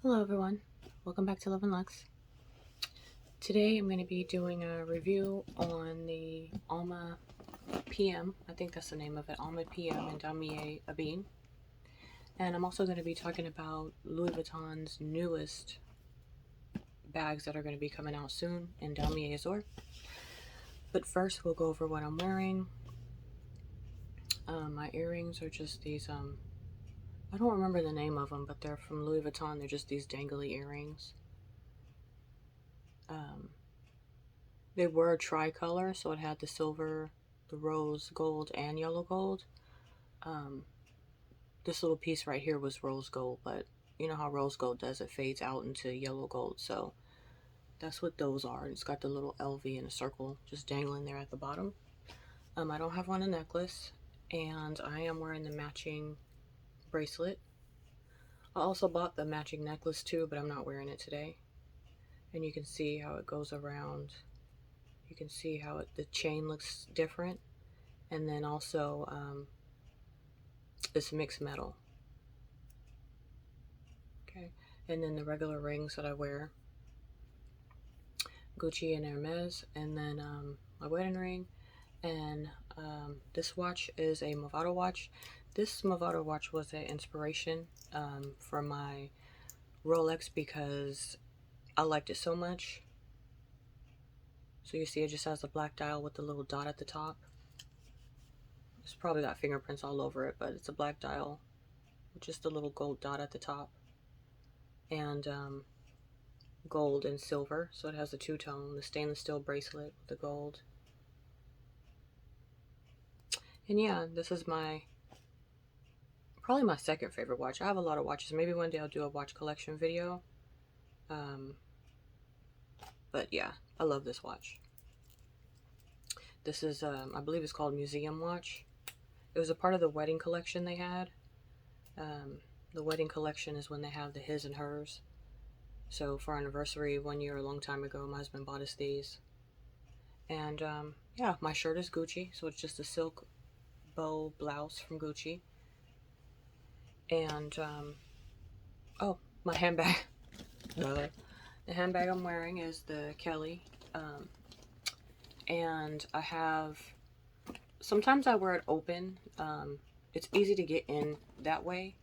Hello everyone, welcome back to Love and Lux. Today I'm going to be doing a review on the Alma PM, I think that's the name of it, Alma PM and damier ebene. And I'm also going to be talking about Louis Vuitton's newest bags that are going to be coming out soon in damier azur. But first we'll go over what I'm wearing. My earrings are just these, I don't remember the name of them, but they're from Louis Vuitton. They're just these dangly earrings. They were tricolor, so it had the silver, the rose gold, and yellow gold. This little piece right here was rose gold, but you know how rose gold does, it fades out into yellow gold, so that's what those are. It's got the little LV in a circle just dangling there at the bottom. I don't have on a necklace, and I am wearing the matching bracelet. I also bought the matching necklace too, but I'm not wearing it today. And you can see how it goes around. You can see how the chain looks different, and then also it's mixed metal. Okay, and then the regular rings that I wear, Gucci and Hermes, and then my wedding ring, and this watch is a Movado watch. This Movado watch was an inspiration for my Rolex because I liked it so much. So you see it just has a black dial with the little dot at the top. It's probably got fingerprints all over it, but it's a black dial with just a little gold dot at the top. And gold and silver, so it has the two-tone, the stainless steel bracelet with the gold. And yeah, this is probably my second favorite watch. I have a lot of watches. Maybe one day I'll do a watch collection video. But yeah, I love this watch. This is, I believe it's called Museum Watch. It was a part of the wedding collection they had. The wedding collection is when they have the his and hers. So for our anniversary 1 year, a long time ago, my husband bought us these. And yeah, my shirt is Gucci, so it's just a silk bow blouse from Gucci. And oh, my handbag. The handbag I'm wearing is the Kelly. And I have, sometimes I wear it open. It's easy to get in that way.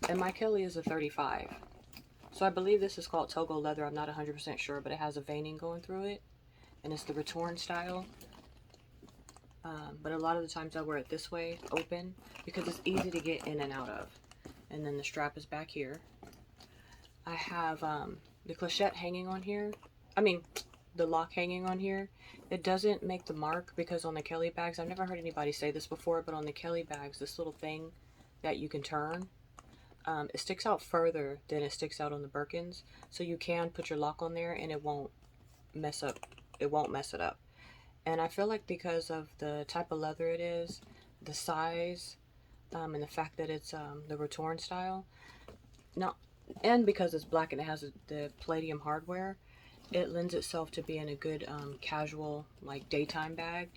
And my Kelly is a 35. So I believe this is called Togo leather. I'm not 100% sure, but it has a veining going through it. And it's the retorn style. But a lot of the times I wear it this way, open, because it's easy to get in and out of. And then the strap is back here. I have the clochette hanging on here. I mean, the lock hanging on here. It doesn't make the mark because on the Kelly bags, I've never heard anybody say this before, but on the Kelly bags, this little thing that you can turn, it sticks out further than it sticks out on the Birkins. So you can put your lock on there and it won't mess up. It won't mess it up. And I feel like because of the type of leather it is, the size, and the fact that it's the retorn style, now, and because it's black and it has the palladium hardware, it lends itself to being a good casual, like daytime bag.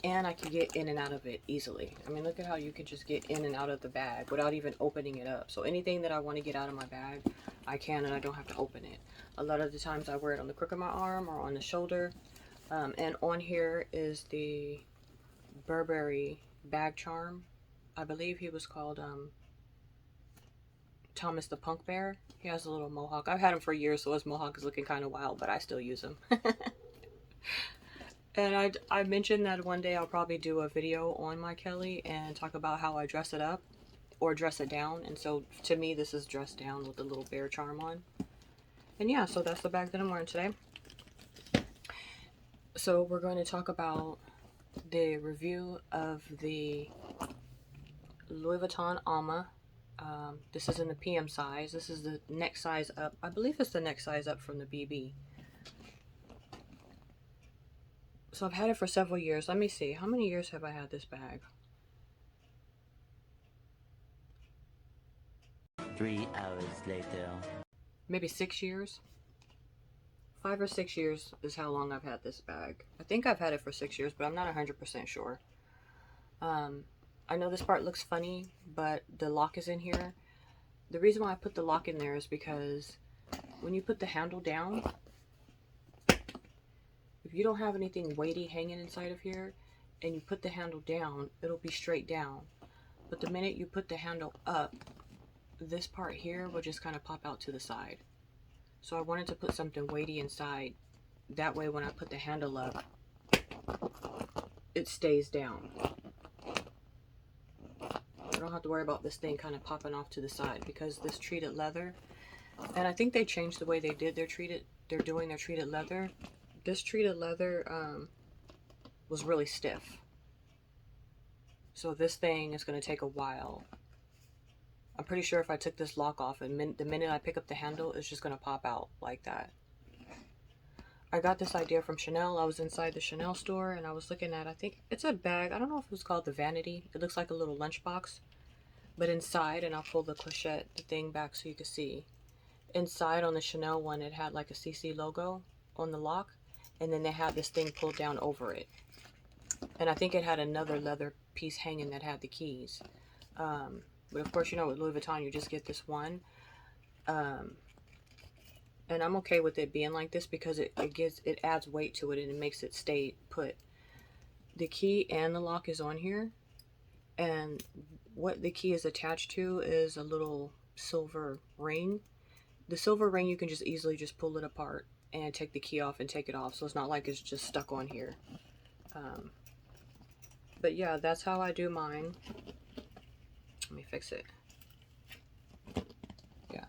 And I can get in and out of it easily. I mean, look at how you can just get in and out of the bag without even opening it up. So anything that I want to get out of my bag, I can, and I don't have to open it. A lot of the times I wear it on the crook of my arm or on the shoulder. And on here is the Burberry Bag Charm. I believe he was called Thomas the Punk Bear. He has a little mohawk. I've had him for years, so his mohawk is looking kind of wild, but I still use him. And I mentioned that one day I'll probably do a video on my Kelly and talk about how I dress it up or dress it down. And so to me, this is dressed down with the little bear charm on. And yeah, so that's the bag that I'm wearing today. So we're going to talk about the review of the Louis Vuitton Alma. This is in the PM size. This is the next size up. I believe it's the next size up from the BB. So I've had it for several years. Let me see. How many years have I had this bag? 3 hours later. Maybe 6 years. 5 or 6 years is how long I've had this bag. I think I've had it for 6 years, but I'm not 100% sure. I know this part looks funny, but the lock is in here. the reason why I put the lock in there is because when you put the handle down, if you don't have anything weighty hanging inside of here and you put the handle down, it'll be straight down. But the minute you put the handle up, this part here will just kind of pop out to the side. So I wanted to put something weighty inside. That way when I put the handle up, it stays down. I don't have to worry about this thing kind of popping off to the side, because this treated leather, and I think they changed the way they did their treated leather. This treated leather was really stiff. So this thing is going to take a while. I'm pretty sure if I took this lock off and the minute I pick up the handle, it's just going to pop out like that. I got this idea from Chanel. I was inside the Chanel store and I was looking at, I think it's a bag. I don't know if it was called the Vanity. It looks like a little lunchbox. But inside, and I'll pull the clochette, the thing back so you can see. Inside on the Chanel one, it had like a CC logo on the lock. And then they had this thing pulled down over it. And I think it had another leather piece hanging that had the keys. But of course, you know, with Louis Vuitton, you just get this one. And I'm okay with it being like this because it adds weight to it and it makes it stay put. The key and the lock is on here. And what the key is attached to is a little silver ring. The silver ring, you can just easily just pull it apart and take the key off and take it off. So it's not like it's just stuck on here. But yeah, that's how I do mine. Let me fix it. Yeah.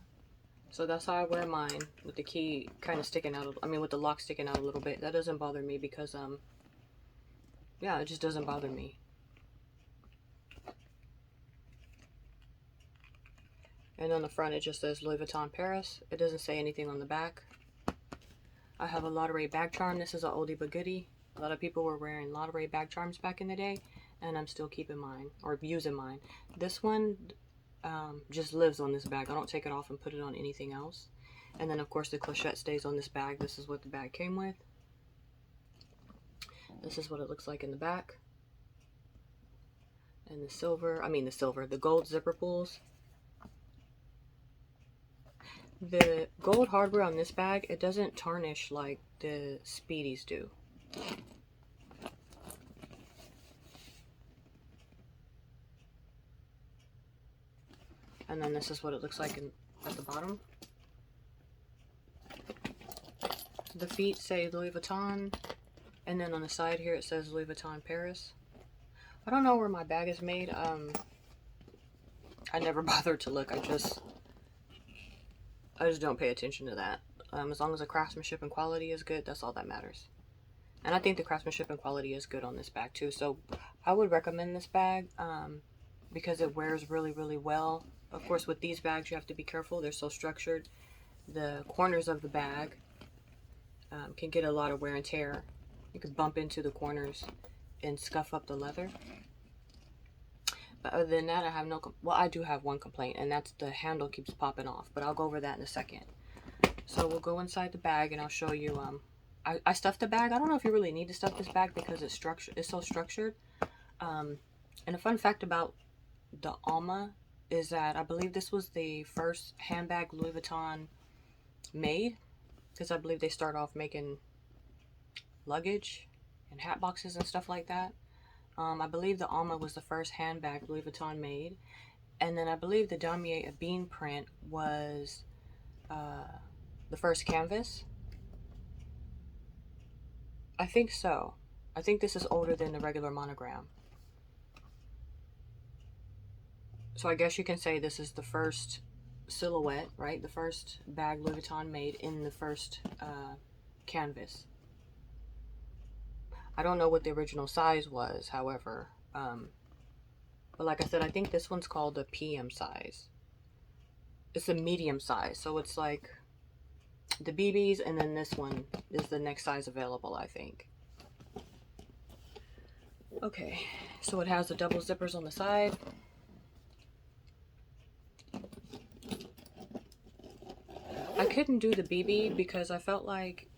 So that's how I wear mine, with the key kind of sticking out. I mean, with the lock sticking out a little bit. That doesn't bother me because, yeah, it just doesn't bother me. And on the front, it just says Louis Vuitton Paris. It doesn't say anything on the back. I have a Burberry Bag Charm. This is an oldie but goodie. A lot of people were wearing Burberry Bag Charms back in the day, and I'm still keeping mine, or using mine. This one just lives on this bag. I don't take it off and put it on anything else. And then, of course, the clochette stays on this bag. This is what the bag came with. This is what it looks like in the back. And the gold zipper pulls. The gold hardware on this bag, it doesn't tarnish like the Speedies do. And then this is what it looks like at the bottom. The feet say Louis Vuitton, and then on the side here it says Louis Vuitton Paris. I don't know where my bag is made. I never bothered to look. I just don't pay attention to that. As long as the craftsmanship and quality is good, that's all that matters. And I think the craftsmanship and quality is good on this bag too. So I would recommend this bag because it wears really, really well. Of course, with these bags, you have to be careful. They're so structured. The corners of the bag can get a lot of wear and tear. You could bump into the corners and scuff up the leather. But other than that, I have no... Well, I do have one complaint, and that's the handle keeps popping off. But I'll go over that in a second. So we'll go inside the bag, and I'll show you... I stuffed the bag. I don't know if you really need to stuff this bag because it's so structured. And a fun fact about the Alma is that I believe this was the first handbag Louis Vuitton made, because I believe they start off making luggage and hat boxes and stuff like that. I believe the Alma was the first handbag Louis Vuitton made, and then I believe the damier ebene print was the first canvas. I think so. I think this is older than the regular monogram. So I guess you can say this is the first silhouette, right? The first bag Louis Vuitton made in the first canvas. I don't know what the original size was, however. But like I said, I think this one's called a PM size. It's a medium size. So it's like the BBs, and then this one is the next size available, I think. Okay, so it has the double zippers on the side. I couldn't do the BB because I felt like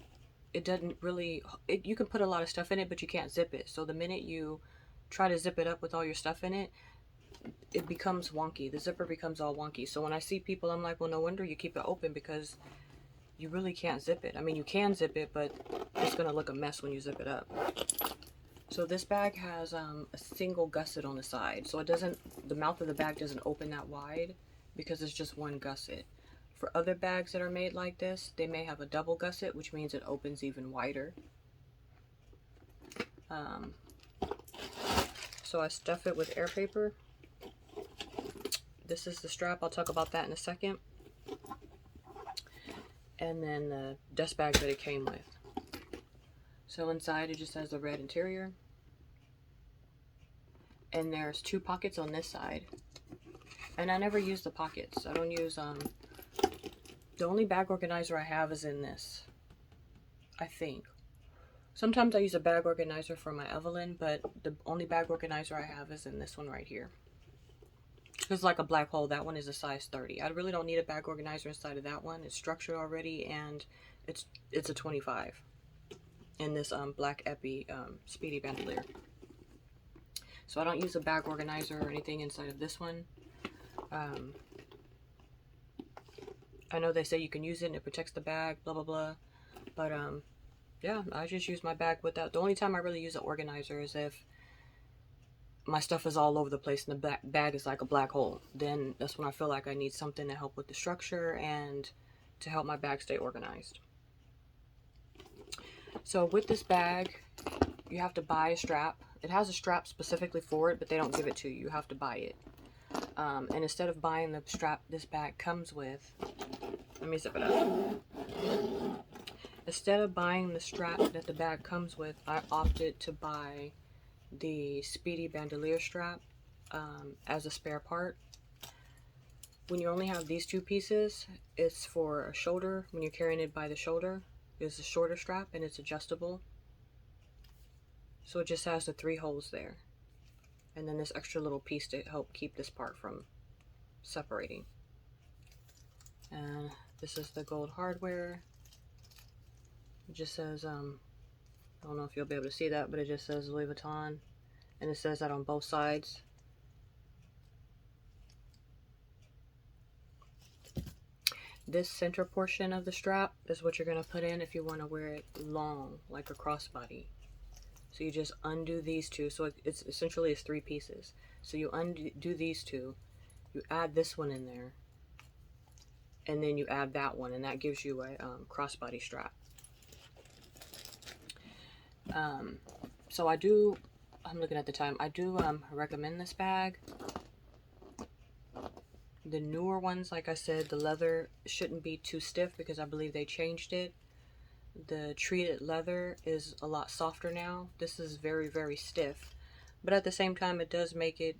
it doesn't really... you can put a lot of stuff in it, but you can't zip it. So the minute you try to zip it up with all your stuff in it, it becomes wonky. The zipper becomes all wonky. So when I see people, I'm like, well, no wonder you keep it open, because you really can't zip it. I mean, you can zip it, but it's gonna look a mess when you zip it up. So this bag has a single gusset on the side, so it doesn't, the mouth of the bag doesn't open that wide because it's just one gusset. For other bags that are made like this, they may have a double gusset, which means it opens even wider. So I stuff it with air paper. This is the strap. I'll talk about that in a second. And then the dust bag that it came with. So inside it just has the red interior. And there's 2 pockets on this side. And I never use the pockets. I don't use, the only bag organizer I have is in this, I think. Sometimes I use a bag organizer for my Evelyn, but the only bag organizer I have is in this one right here. It's like a black hole. That one is a size 30. I really don't need a bag organizer inside of that one. It's structured already, and it's a 25 in this black epi Speedy Bandolier. So I don't use a bag organizer or anything inside of this one. I know they say you can use it and it protects the bag, blah blah blah, but yeah, I just use my bag without. The only time I really use an organizer is if my stuff is all over the place and the bag is like a black hole. Then that's when I feel like I need something to help with the structure and to help my bag stay organized. So with this bag, you have to buy a strap. It has a strap specifically for it, but they don't give it to you. You have to buy it. And instead of buying the strap this bag comes with, let me zip it up. Instead of buying the strap that the bag comes with, I opted to buy the Speedy Bandolier strap as a spare part. When you only have these 2 pieces, it's for a shoulder. When you're carrying it by the shoulder, it's a shorter strap and it's adjustable. So it just has the 3 holes there. And then this extra little piece to help keep this part from separating. And this is the gold hardware. It just says, I don't know if you'll be able to see that, but it just says Louis Vuitton. And it says that on both sides. This center portion of the strap is what you're going to put in if you want to wear it long, like a crossbody. So you just undo these 2. So it's essentially 3 pieces. So you undo these 2. You add this one in there. And then you add that one. And that gives you a crossbody strap. So I'm looking at the time. I do recommend this bag. The newer ones, like I said, the leather shouldn't be too stiff because I believe they changed it. The treated leather is a lot softer now. This is very, very stiff. But at the same time, it does make it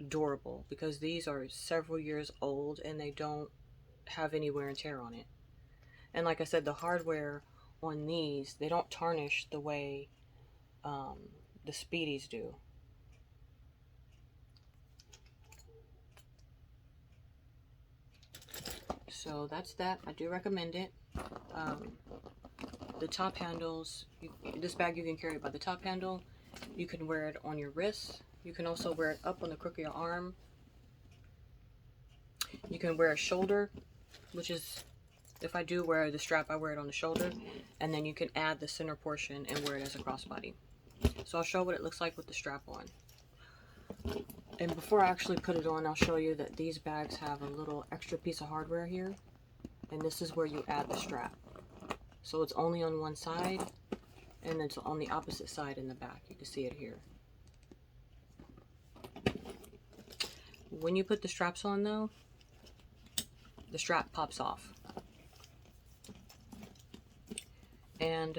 durable because these are several years old and they don't have any wear and tear on it. And like I said, the hardware on these, they don't tarnish the way the Speedies do. So that's that. I do recommend it. The top handles, this bag you can carry by the top handle. You can wear it on your wrist. You can also wear it up on the crook of your arm. You can wear a shoulder, which is, if I do wear the strap, I wear it on the shoulder. And then you can add the center portion and wear it as a crossbody. So I'll show what it looks like with the strap on. And before I actually put it on, I'll show you that these bags have a little extra piece of hardware here. And this is where you add the strap. So it's only on one side, and it's on the opposite side in the back. You can see it here. When you put the straps on though, the strap pops off. And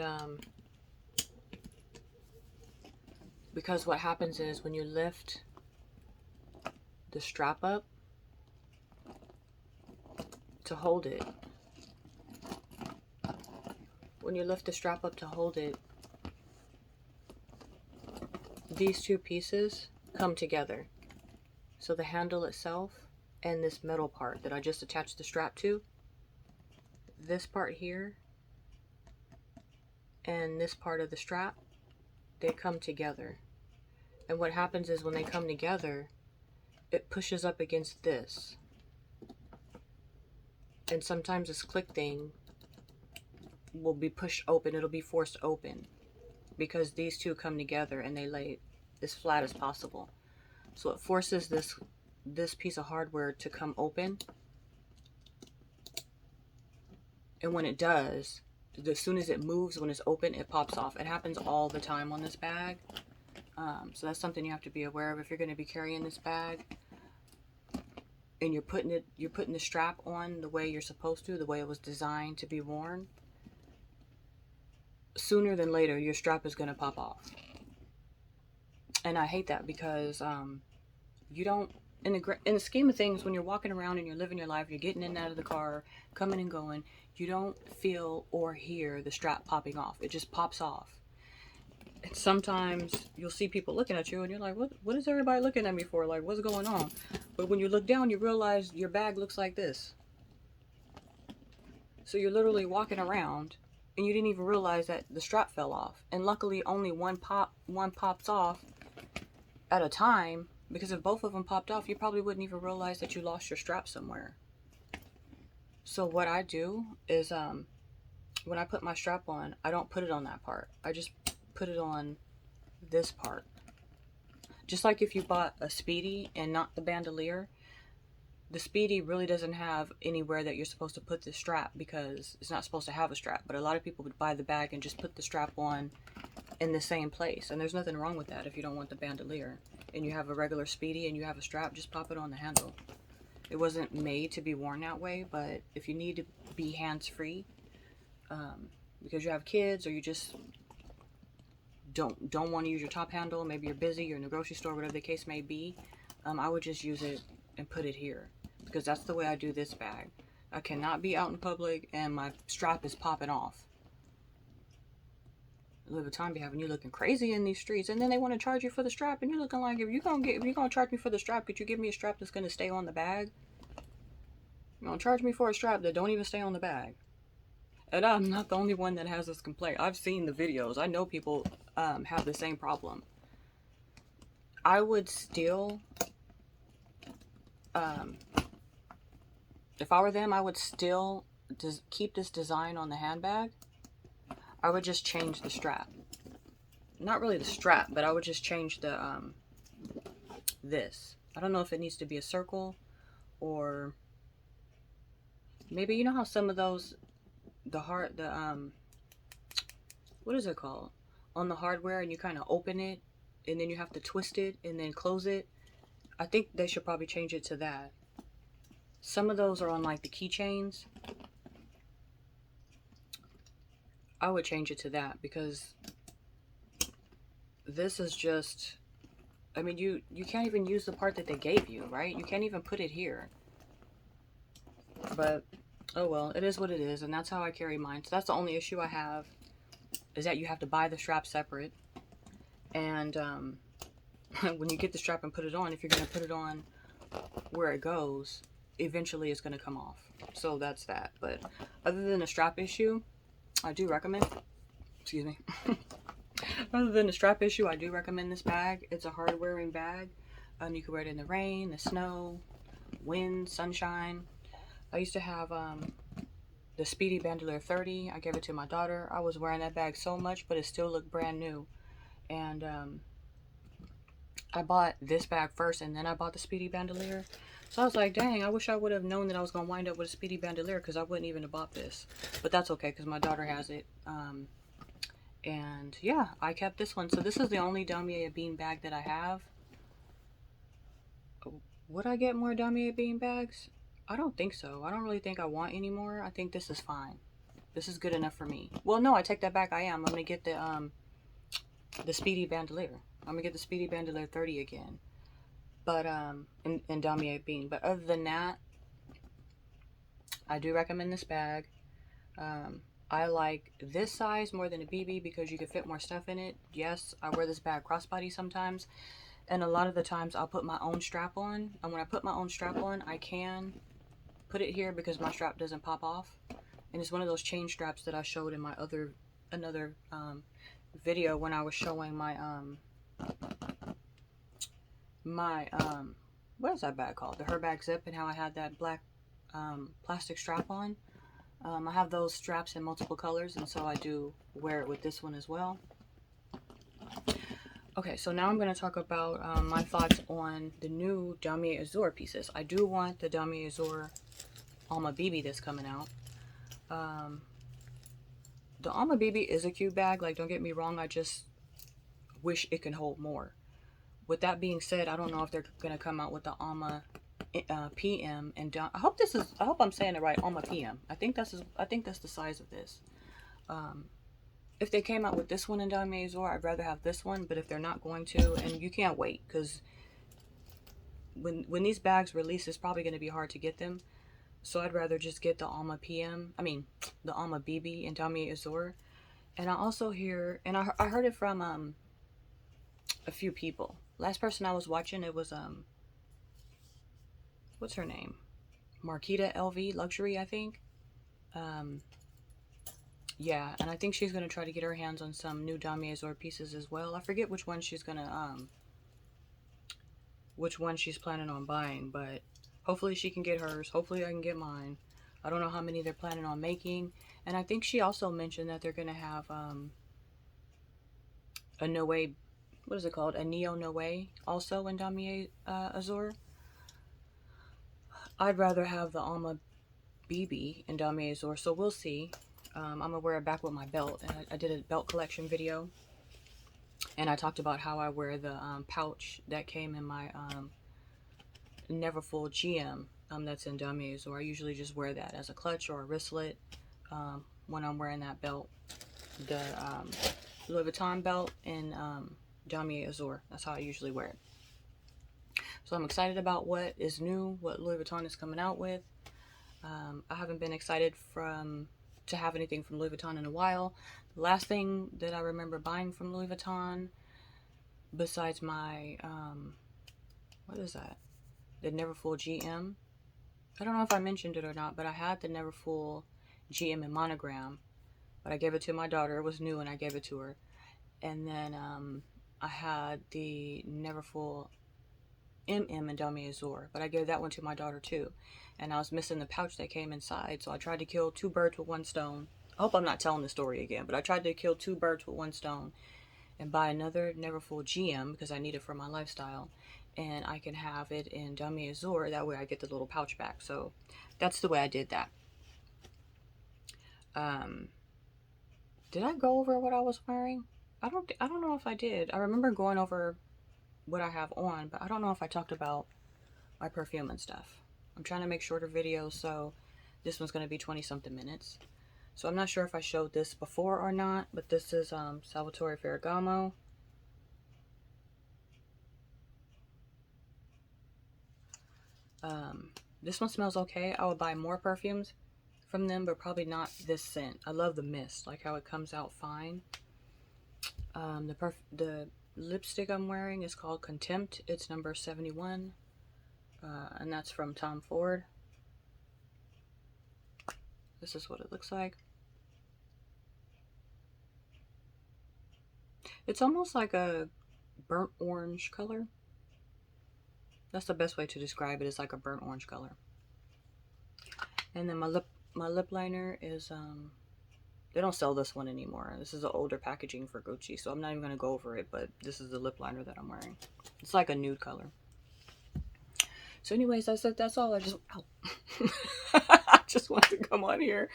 because what happens is when you lift the strap up to hold it, when you lift the strap up to hold it, these 2 pieces come together. So the handle itself and this metal part that I just attached the strap to, this part here and this part of the strap, they come together. And what happens is when they come together, it pushes up against this. And sometimes this click thing will be pushed open. It'll be forced open because these two come together and they lay as flat as possible. So it forces this piece of hardware to come open. And when it does, as soon as it moves, when it's open, it pops off. It happens all the time on this bag. So that's something you have to be aware of if you're going to be carrying this bag and you're putting the strap on the way you're supposed to, the way it was designed to be worn. Sooner than later, your strap is going to pop off. And I hate that because you don't, in the scheme of things, when you're walking around and you're living your life, you're getting in and out of the car, coming and going, you don't feel or hear the strap popping off. It just pops off. And sometimes you'll see people looking at you and you're like, what is everybody looking at me for? Like, what's going on? But when you look down, you realize your bag looks like this. So you're literally walking around and you didn't even realize that the strap fell off. And luckily only one pops off at a time, because if both of them popped off, you probably wouldn't even realize that you lost your strap somewhere. So what I do is when I put my strap on, I don't put it on that part. I just put it on this part. Just like if you bought a Speedy and not the Bandolier, the Speedy really doesn't have anywhere that you're supposed to put the strap because it's not supposed to have a strap. But a lot of people would buy the bag and just put the strap on in the same place. And there's nothing wrong with that if you don't want the Bandolier. And you have a regular Speedy and you have a strap, just pop it on the handle. It wasn't made to be worn that way, but if you need to be hands-free, because you have kids or you just don't want to use your top handle, maybe you're busy, you're in the grocery store, whatever the case may be, I would just use it and put it here, because that's the way I do this bag. I cannot be out in public and my strap is popping off. Vuitton be having you looking crazy in these streets, and then they want to charge you for the strap, and you're looking like, if you're gonna charge me for the strap, could you give me a strap that's gonna stay on the bag? You're gonna charge me for a strap that don't even stay on the bag. And I'm not the only one that has this complaint. I've seen the videos. I know people have the same problem. I would still, if I were them, I would still just keep this design on the handbag. I would just change the strap. Not really the strap, but I would just change the this. I don't know if it needs to be a circle or maybe, you know how some of those, what is it called? On the hardware, and you kind of open it and then you have to twist it and then close it. I think they should probably change it to that. Some of those are on like the keychains. I would change it to that, because this is just, I mean, you can't even use the part that they gave you, right? You can't even put it here. But oh well, it is what it is, and that's how I carry mine. So that's the only issue I have, is that you have to buy the strap separate. And when you get the strap and put it on, if you're going to put it on where it goes, eventually it's going to come off. So that's that. But other than the strap issue, I do recommend, excuse me, other than the strap issue, I do recommend this bag. It's a hard wearing bag. You can wear it in the rain, the snow, wind, sunshine. I used to have the Speedy Bandolier 30. I gave it to my daughter. I was wearing that bag so much, but it still looked brand new. And I bought this bag first, and then I bought the Speedy Bandolier. So I was like, dang, I wish I would have known that I was going to wind up with a Speedy Bandolier, because I wouldn't even have bought this. But that's okay, because my daughter has it. And yeah, I kept this one. So this is the only damier bean bag that I have. Would I get more damier bean bags? I don't think so. I don't really think I want any more. I think this is fine. This is good enough for me. Well, no, I take that back. I am. I'm going to get the Speedy Bandolier. I'm going to get the Speedy Bandolier 30 again. But, in damier bean. But other than that, I do recommend this bag. I like this size more than a BB because you can fit more stuff in it. Yes, I wear this bag crossbody sometimes. And a lot of the times I'll put my own strap on. And when I put my own strap on, I can put it here because my strap doesn't pop off. And it's one of those chain straps that I showed in my another video when I was showing my what is that bag called? The Her Bag Zip, and how I had that black plastic strap on. I have those straps in multiple colors, and so I do wear it with this one as well. Okay, so now I'm going to talk about my thoughts on the new damier azur pieces. I do want the damier azur Alma BB that's coming out. The Alma BB is a cute bag, like, don't get me wrong, I just wish it can hold more. With that being said, I don't know if they're going to come out with the Alma PM, and I hope I'm saying it right, Alma PM. I think that's the size of this. If they came out with this one in damier azur, I'd rather have this one, but if they're not going to, and you can't wait, because when these bags release, it's probably going to be hard to get them. So I'd rather just get the Alma PM, the Alma BB in damier azur. And I also hear, and I heard it from a few people. Last person I was watching, it was what's her name? Marquita LV Luxury, I think. Yeah, and I think she's gonna try to get her hands on some new damier azur pieces as well. I forget which one she's planning on buying, but hopefully she can get hers. Hopefully I can get mine. I don't know how many they're planning on making. And I think she also mentioned that they're gonna have a Noe, what is it called? A Neo Noe also in damier azur. I'd rather have the Alma BB in damier azur, so we'll see. I'm gonna wear it back with my belt. And I did a belt collection video, and I talked about how I wear the pouch that came in my Neverfull GM that's in damier azur. I usually just wear that as a clutch or a wristlet when I'm wearing that belt. The Louis Vuitton belt in damier azur. That's how I usually wear it. So I'm excited about what is new, what Louis Vuitton is coming out with. I haven't been excited to have anything from Louis Vuitton in a while. The last thing that I remember buying from Louis Vuitton, besides my, what is that? The Neverfull GM. I don't know if I mentioned it or not, but I had the Neverfull GM in monogram, but I gave it to my daughter. It was new and I gave it to her. And then I had the Neverfull MM in damier azur, but I gave that one to my daughter too. And I was missing the pouch that came inside, so I tried to kill two birds with one stone. I hope I'm not telling the story again, but I tried to kill two birds with one stone and buy another Neverfull GM because I need it for my lifestyle, and I can have it in damier azur. That way I get the little pouch back. So that's the way I did that. Did I go over what I was wearing? I don't know if I did. I remember going over what I have on, but I don't know if I talked about my perfume and stuff. I'm trying to make shorter videos, so this one's going to be 20 something minutes. So I'm not sure if I showed this before or not, but this is Salvatore Ferragamo. This one smells okay. I would buy more perfumes from them, but probably not this scent. I love the mist, like how it comes out fine. The lipstick I'm wearing is called Contempt. It's number 71, and that's from Tom Ford. This is what it looks like. It's almost like a burnt orange color. That's the best way to describe it. It's like a burnt orange color. And then my lip liner is they don't sell this one anymore. This is an older packaging for Gucci, so I'm not even going to go over it, but this is the lip liner that I'm wearing. It's like a nude color. So anyways, I said that's all. I just wanted to come on here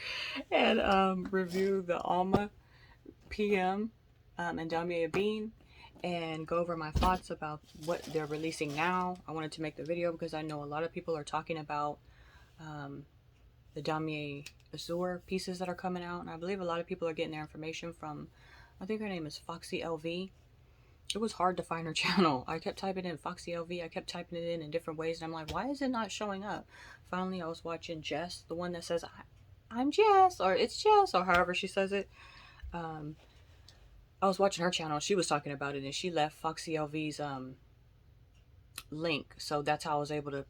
and review the Alma PM and Damier Bean and go over my thoughts about what they're releasing now. I wanted to make the video because I know a lot of people are talking about the damier azur pieces that are coming out, and I believe a lot of people are getting their information from, I think her name is Foxy LV. It was hard to find her channel. I kept typing in Foxy LV. I kept typing it in different ways, and I'm like, why is it not showing up? Finally, I was watching Jess, the one that says, I'm Jess, or it's Jess, or however she says it. I was watching her channel. She was talking about it, and she left Foxy LV's link, so that's how I was able to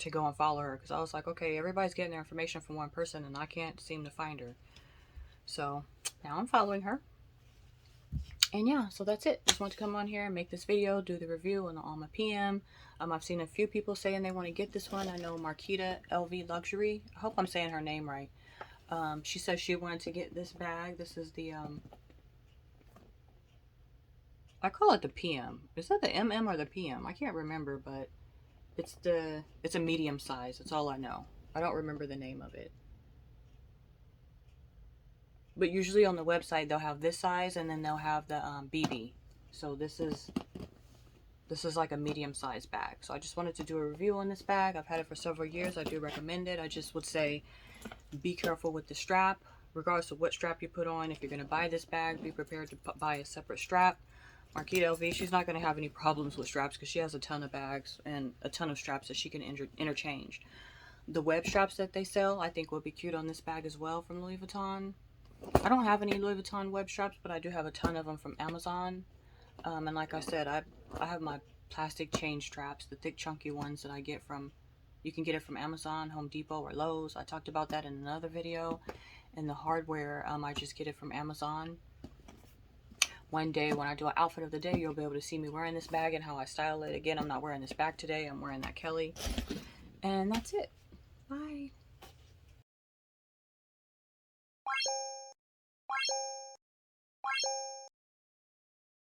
go and follow her, because I was like, okay, everybody's getting their information from one person, and I can't seem to find her. So now I'm following her. And yeah, so that's it. Just want to come on here and make this video, do the review on the Alma PM. I've seen a few people saying they want to get this one. I know Marquita LV Luxury. I hope I'm saying her name right. She says she wanted to get this bag. This is the, I call it the PM. Is that the MM or the PM? I can't remember, but it's a medium size. That's all I know. I don't remember the name of it. But usually on the website they'll have this size, and then they'll have the BB. So this is like a medium sized bag. So I just wanted to do a review on this bag. I've had it for several years. I do recommend it. I just would say be careful with the strap, regardless of what strap you put on. If you're going to buy this bag, be prepared to buy a separate strap. Marquita LV, she's not going to have any problems with straps because she has a ton of bags and a ton of straps that she can interchange. The web straps that they sell, I think will be cute on this bag as well from Louis Vuitton. I don't have any Louis Vuitton web straps, but I do have a ton of them from Amazon. And like I said, I have my plastic chain straps, the thick chunky ones that I get from, you can get it from Amazon, Home Depot, or Lowe's. I talked about that in another video. And the hardware, I just get it from Amazon. One day when I do an outfit of the day, you'll be able to see me wearing this bag and how I style it. Again, I'm not wearing this bag today. I'm wearing that Kelly. And that's it. Bye.